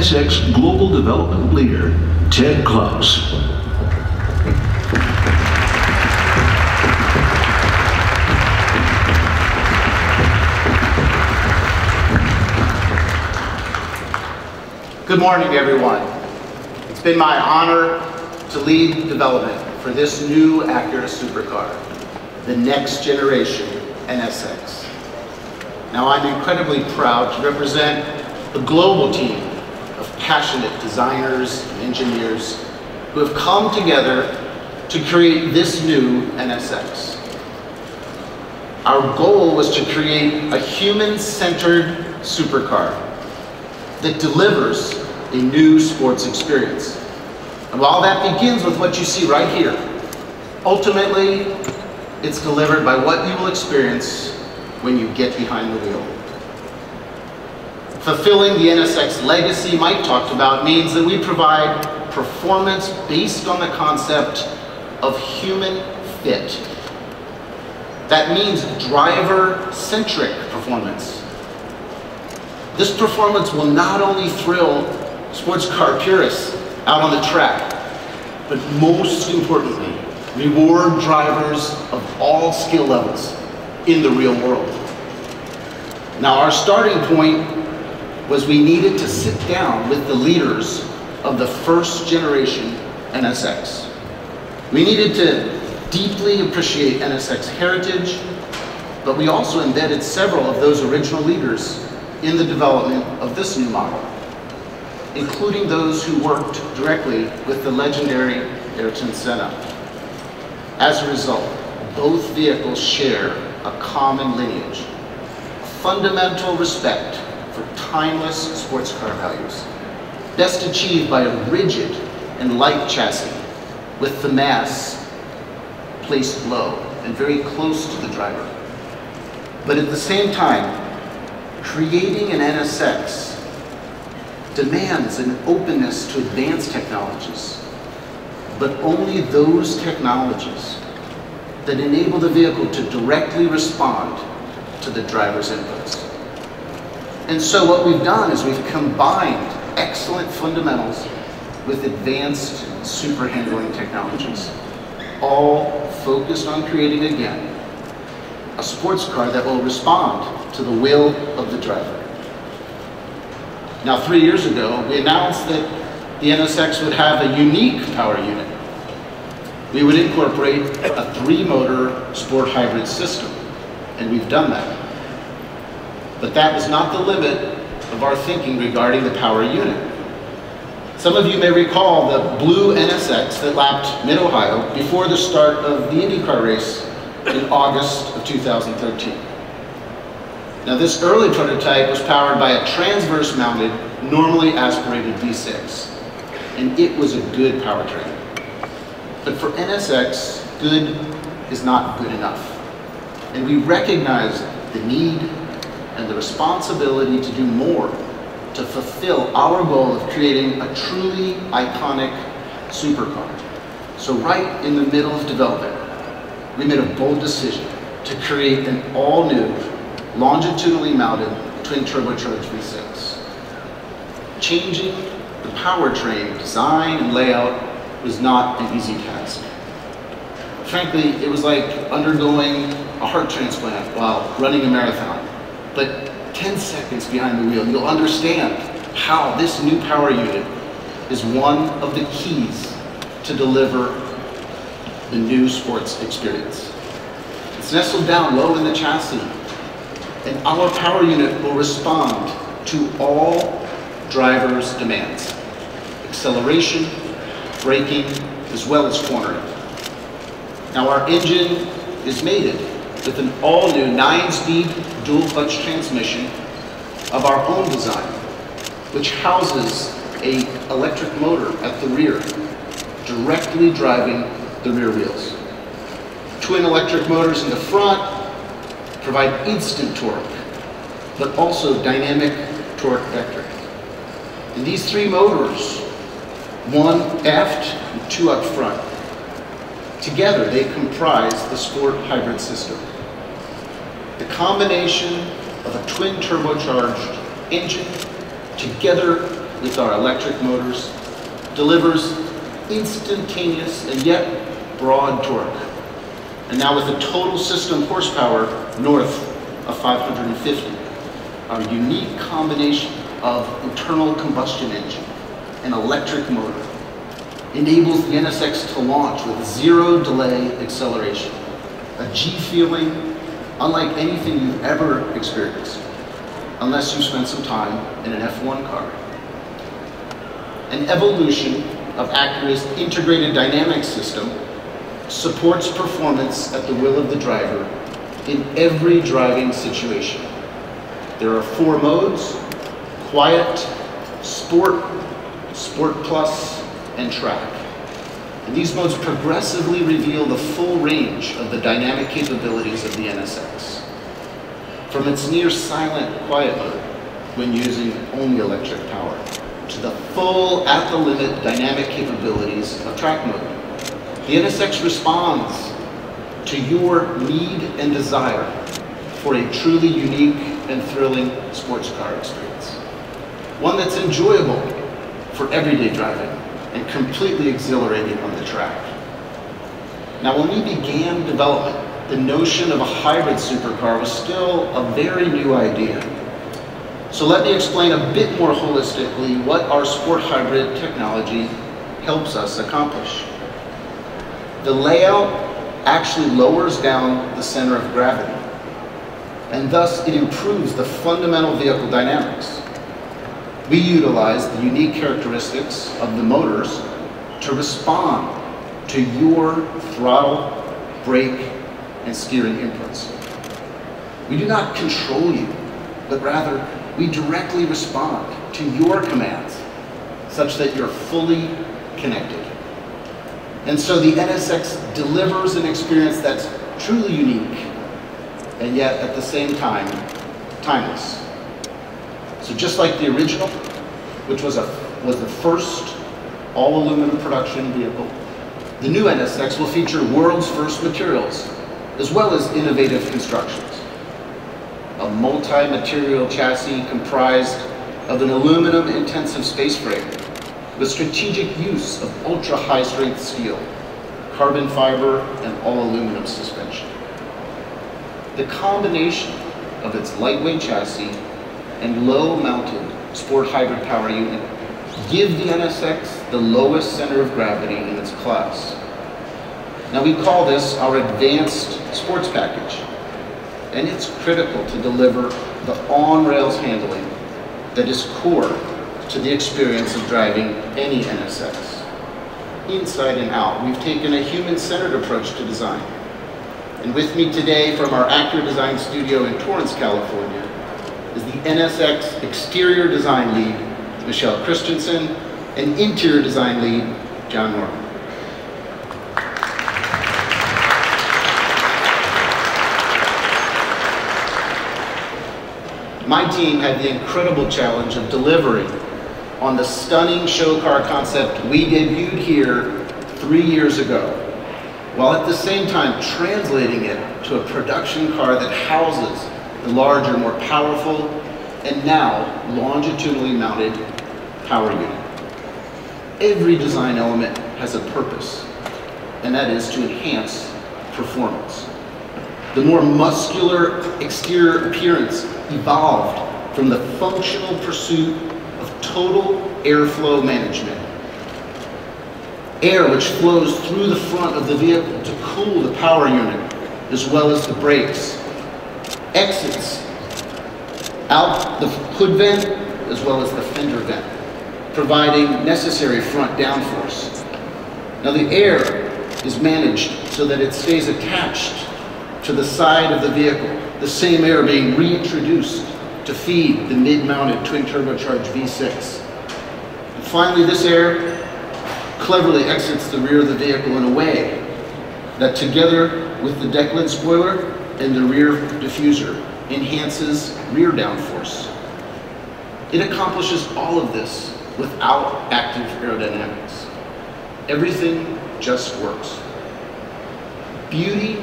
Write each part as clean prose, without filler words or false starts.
NSX Global Development Leader, Ted Klaus. Good morning, everyone. It's been my honor to lead development for this new Acura Supercar, the next generation NSX. Now, I'm incredibly proud to represent a global team of passionate designers and engineers who have come together to create this new NSX. Our goal was to create a human-centered supercar that delivers a new sports experience. And while that begins with what you see right here, ultimately, it's delivered by what you will experience when you get behind the wheel. Fulfilling the NSX legacy Mike talked about means that we provide performance based on the concept of human fit. That means driver-centric performance. This performance will not only thrill sports car purists out on the track, but most importantly, reward drivers of all skill levels in the real world. Now, our starting point was we needed to sit down with the leaders of the first generation NSX. We needed to deeply appreciate NSX heritage, but we also embedded several of those original leaders in the development of this new model, including those who worked directly with the legendary Erickson Senna. As a result, both vehicles share a common lineage, a fundamental respect for timeless sports car values, best achieved by a rigid and light chassis with the mass placed low and very close to the driver. But at the same time, creating an NSX demands an openness to advanced technologies, but only those technologies that enable the vehicle to directly respond to the driver's inputs. And so what we've done is we've combined excellent fundamentals with advanced super handling technologies, all focused on creating, again, a sports car that will respond to the will of the driver. Now, 3 years ago, we announced that the NSX would have a unique power unit. We would incorporate a 3-motor sport hybrid system, and we've done that. But that was not the limit of our thinking regarding the power unit. Some of you may recall the blue NSX that lapped Mid-Ohio before the start of the IndyCar race in August of 2013. Now, this early prototype was powered by a transverse-mounted, normally aspirated V6, and it was a good powertrain. But for NSX, good is not good enough. And we recognize the need and the responsibility to do more to fulfill our goal of creating a truly iconic supercar. So right in the middle of development, we made a bold decision to create an all-new, longitudinally mounted twin turbocharged V6. Changing the powertrain design and layout was not an easy task. Frankly, it was like undergoing a heart transplant while running a marathon. But 10 seconds behind the wheel, you'll understand how this new power unit is one of the keys to deliver the new sports experience. It's nestled down low in the chassis, and our power unit will respond to all drivers' demands: acceleration, braking, as well as cornering. Now, our engine is mated with an all-new 9-speed dual-clutch transmission of our own design, which houses an electric motor at the rear, directly driving the rear wheels. Twin electric motors in the front provide instant torque, but also dynamic torque vector. And these 3 motors, 1 aft and 2 up front, together they comprise the sport hybrid system. The combination of a twin turbocharged engine together with our electric motors, delivers instantaneous and yet broad torque. And now with a total system horsepower north of 550, our unique combination of internal combustion engine and electric motor enables the NSX to launch with zero delay acceleration, a G feeling unlike anything you've ever experienced, unless you spent some time in an F1 car. An evolution of Acura's integrated dynamic system supports performance at the will of the driver in every driving situation. There are 4 modes: Quiet, Sport, Sport Plus, and Track. And these modes progressively reveal the full range of the dynamic capabilities of the NSX. From its near silent quiet mode, when using only electric power, to the full at-the-limit dynamic capabilities of track mode. The NSX responds to your need and desire for a truly unique and thrilling sports car experience. One that's enjoyable for everyday driving and completely exhilarating on the track. Now, when we began development, the notion of a hybrid supercar was still a very new idea. So let me explain a bit more holistically what our sport hybrid technology helps us accomplish. The layout actually lowers down the center of gravity, and thus it improves the fundamental vehicle dynamics. We utilize the unique characteristics of the motors to respond to your throttle, brake, and steering inputs. We do not control you, but rather we directly respond to your commands such that you're fully connected. And so the NSX delivers an experience that's truly unique and yet at the same time timeless. So just like the original, which was the first all-aluminum production vehicle, the new NSX will feature world's first materials, as well as innovative constructions. A multi-material chassis comprised of an aluminum-intensive space frame with strategic use of ultra-high-strength steel, carbon fiber, and all-aluminum suspension. The combination of its lightweight chassis and low-mounted sport hybrid power unit give the NSX the lowest center of gravity in its class. Now, we call this our advanced sports package, and it's critical to deliver the on-rails handling that is core to the experience of driving any NSX. Inside and out, we've taken a human-centered approach to design. And with me today from our Acura design studio in Torrance, California, is the NSX exterior design lead, Michelle Christensen, and interior design lead, John Norman. My team had the incredible challenge of delivering on the stunning show car concept we debuted here 3 years ago, while at the same time translating it to a production car that houses the larger, more powerful, and now longitudinally mounted power unit. Every design element has a purpose, and that is to enhance performance. The more muscular exterior appearance evolved from the functional pursuit of total airflow management. Air which flows through the front of the vehicle to cool the power unit, as well as the brakes. Exits out the hood vent, as well as the fender vent, providing necessary front downforce. Now, the air is managed so that it stays attached to the side of the vehicle, the same air being reintroduced to feed the mid-mounted twin-turbocharged V6. And finally, this air cleverly exits the rear of the vehicle in a way that, together with the deck lid spoiler and the rear diffuser, enhances rear downforce. It accomplishes all of this without active aerodynamics. Everything just works. Beauty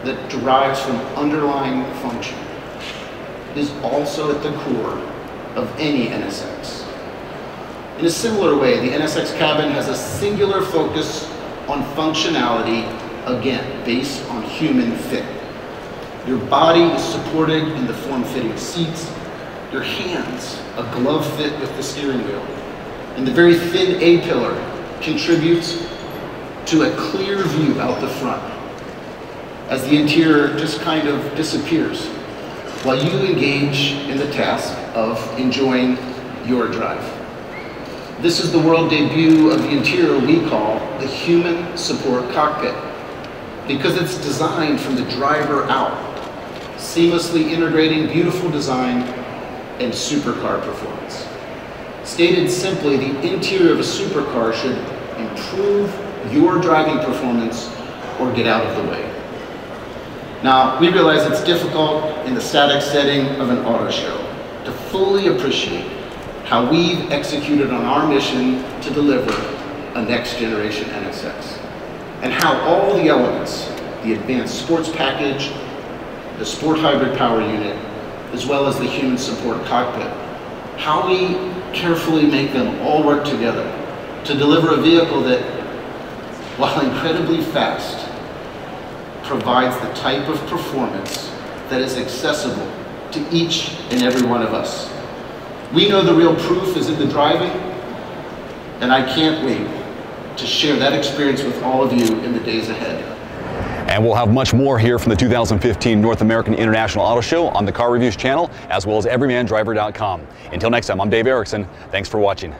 that derives from underlying function is also at the core of any NSX. In a similar way, the NSX cabin has a singular focus on functionality, again, based on human fit. Your body is supported in the form-fitting seats, your hands, a glove fit with the steering wheel, and the very thin A-pillar contributes to a clear view out the front as the interior just kind of disappears while you engage in the task of enjoying your drive. This is the world debut of the interior we call the Human Support Cockpit, because it's designed from the driver out, seamlessly integrating beautiful design and supercar performance. Stated simply, the interior of a supercar should improve your driving performance or get out of the way. Now, we realize it's difficult in the static setting of an auto show to fully appreciate how we've executed on our mission to deliver a next generation NSX, and how all the elements, the advanced sports package, the sport hybrid power unit, as well as the human support cockpit, how we carefully make them all work together to deliver a vehicle that, while incredibly fast, provides the type of performance that is accessible to each and every one of us. We know the real proof is in the driving, and I can't wait to share that experience with all of you in the days ahead. And we'll have much more here from the 2015 North American International Auto Show on the Car Reviews channel, as well as EverymanDriver.com. Until next time, I'm Dave Erickson. Thanks for watching.